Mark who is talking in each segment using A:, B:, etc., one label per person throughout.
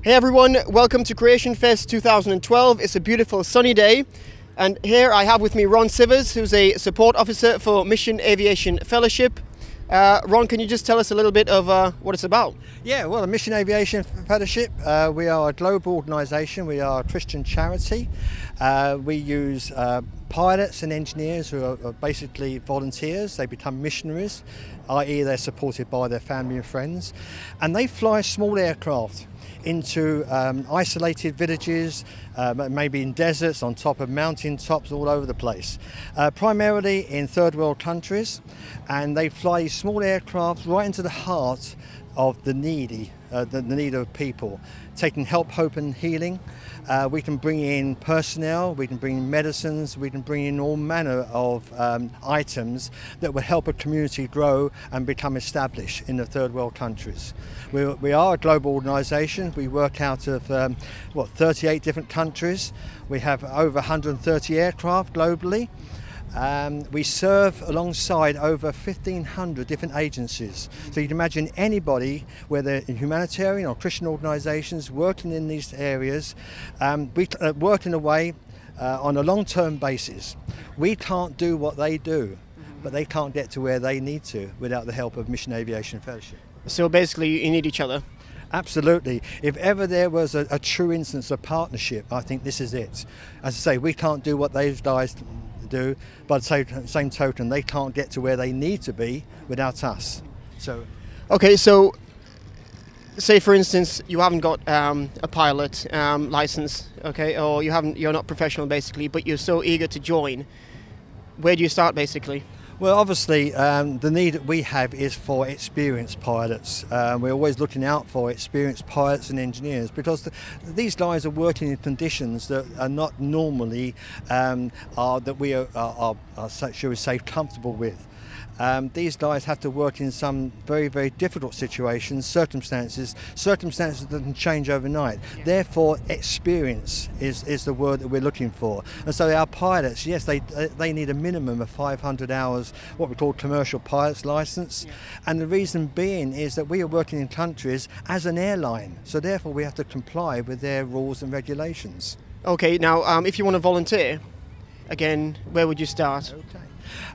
A: Hey everyone, welcome to Creation Fest 2012. It's a beautiful sunny day, and here I have with me Ron Sivers, who's a support officer for Mission Aviation Fellowship. Ron, can you just tell us a little bit of what it's about?
B: Yeah, well, the Mission Aviation Fellowship, we are a global organisation. We are a Christian charity. We use pilots and engineers who are basically volunteers. They become missionaries, i.e. they're supported by their family and friends, and they fly small aircraft into isolated villages, maybe in deserts, on top of mountain tops all over the place, primarily in third world countries, and they fly small aircraft right into the heart of the needy, the need of people, taking help, hope and healing. We can bring in personnel, we can bring in medicines, we can bring in all manner of items that will help a community grow and become established in the third world countries. We are a global organisation. We work out of 38 different countries. We have over 130 aircraft globally. We serve alongside over 1,500 different agencies. So you can imagine anybody, whether humanitarian or Christian organisations, working in these areas. We work in a way on a long-term basis. We can't do what they do, but they can't get to where they need to without the help of Mission Aviation Fellowship.
A: So basically you need each other.
B: Absolutely. If ever there was a true instance of partnership, I think this is it. As I say, we can't do what those guys do, but at the same token, they can't get to where they need to be without us. So,
A: okay, so say for instance you haven't got a pilot license, okay, or you're not professional basically, but you're so eager to join. Where do you start basically?
B: Well, obviously, the need that we have is for experienced pilots. We're always looking out for experienced pilots and engineers, because these guys are working in conditions that are not normally that we are shall we say, comfortable with. These guys have to work in some very, very difficult situations, circumstances that can change overnight. Yeah. Therefore, experience is the word that we're looking for. And so our pilots, yes, they need a minimum of 500 hours, what we call commercial pilot's license. Yeah. And the reason being is that we are working in countries as an airline, so therefore we have to comply with their rules and regulations.
A: Okay, now if you want to volunteer, again, where would you start?
B: Okay.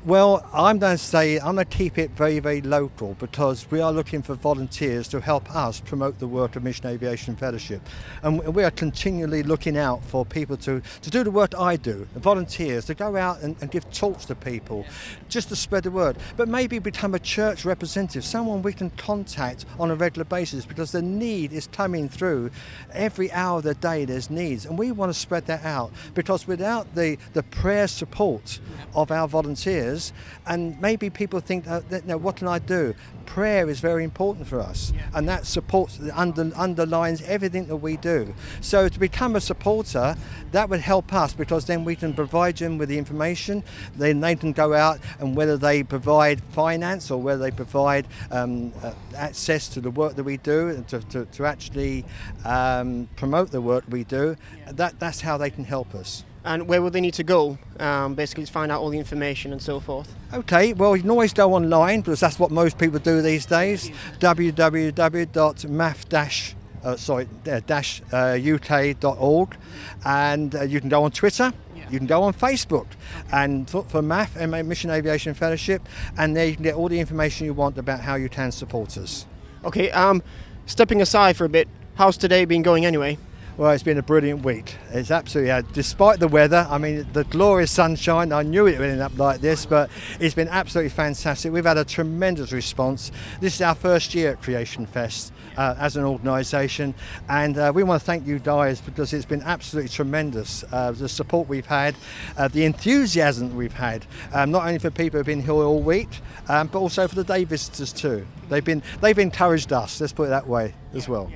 B: Well, I'm going to keep it very, very local, because we are looking for volunteers to help us promote the work of Mission Aviation Fellowship. And we are continually looking out for people to do the work I do, the volunteers, to go out and give talks to people, just to spread the word. But maybe become a church representative, someone we can contact on a regular basis, because the need is coming through. Every hour of the day there's needs, and we want to spread that out, because without the prayer support of our volunteers, and maybe people think, what can I do? Prayer is very important for us, and that supports, underlines everything that we do. So to become a supporter, that would help us, because then we can provide them with the information. Then they can go out, and whether they provide finance or whether they provide access to the work that we do, and to actually promote the work we do, that's how they can help us.
A: And where will they need to go, basically to find out all the information and so forth?
B: Okay, well, you can always go online, because that's what most people do these days. www.maf-uk.org, and you can go on Twitter. You can go on Facebook and look for MAF, Mission Aviation Fellowship, and there you can get all the information you want about how you can support us.
A: Okay, stepping aside for a bit, how's today been going anyway?
B: Well, it's been a brilliant week. It's absolutely, despite the weather, I mean, the glorious sunshine, I knew it would end up like this, but it's been absolutely fantastic. We've had a tremendous response. This is our first year at Creation Fest as an organisation, and we want to thank you guys, because it's been absolutely tremendous. The support we've had, the enthusiasm we've had, not only for people who've been here all week, but also for the day visitors too. They've encouraged us, let's put it that way, as well.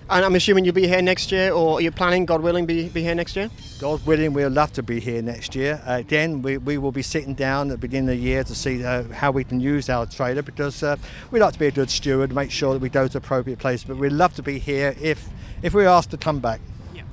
A: And I'm assuming you'll be here next year, or are you planning, God willing, be here next year?
B: God willing, we'll love to be here next year. Again, we will be sitting down at the beginning of the year to see how we can use our trailer, because we like to be a good steward, make sure that we go to the appropriate place. But we'd love to be here if we're asked to come back.
A: Yeah.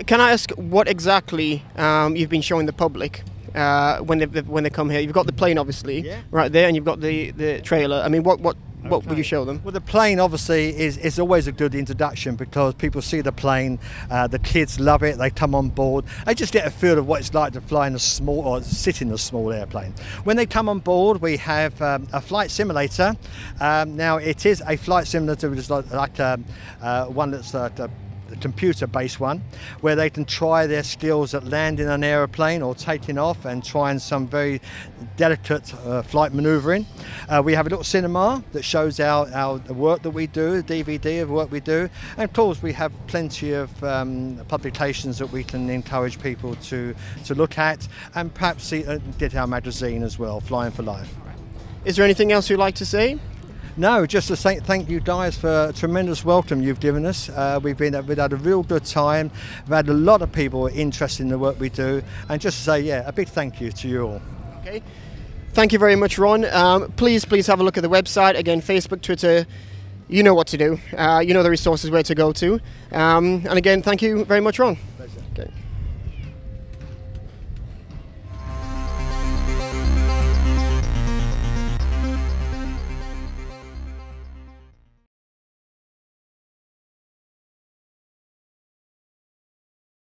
A: Can I ask what exactly you've been showing the public when they come here? You've got the plane, obviously, right there, and you've got the trailer. I mean, what what would you show them?
B: Well, the plane obviously is always a good introduction because people see the plane, the kids love it, they come on board, they just get a feel of what it's like to fly in a small or sit in a small airplane. When they come on board, we have a flight simulator. Now it is a flight simulator, which is like one that's a computer-based one, where they can try their skills at landing an aeroplane or taking off and trying some very delicate flight manoeuvring. We have a little cinema that shows our work that we do, a DVD of work we do, and of course we have plenty of publications that we can encourage people to look at, and perhaps get our magazine as well, Flying for Life.
A: Is there anything else you'd like to say?
B: No, just to say thank you guys for a tremendous welcome you've given us. We've had a real good time. We've had a lot of people interested in the work we do, and just to say, yeah, a big thank you to you all.
A: Okay, thank you very much, Ron. Please have a look at the website. Again, Facebook, Twitter, you know what to do. You know the resources where to go to. And again, thank you very much, Ron.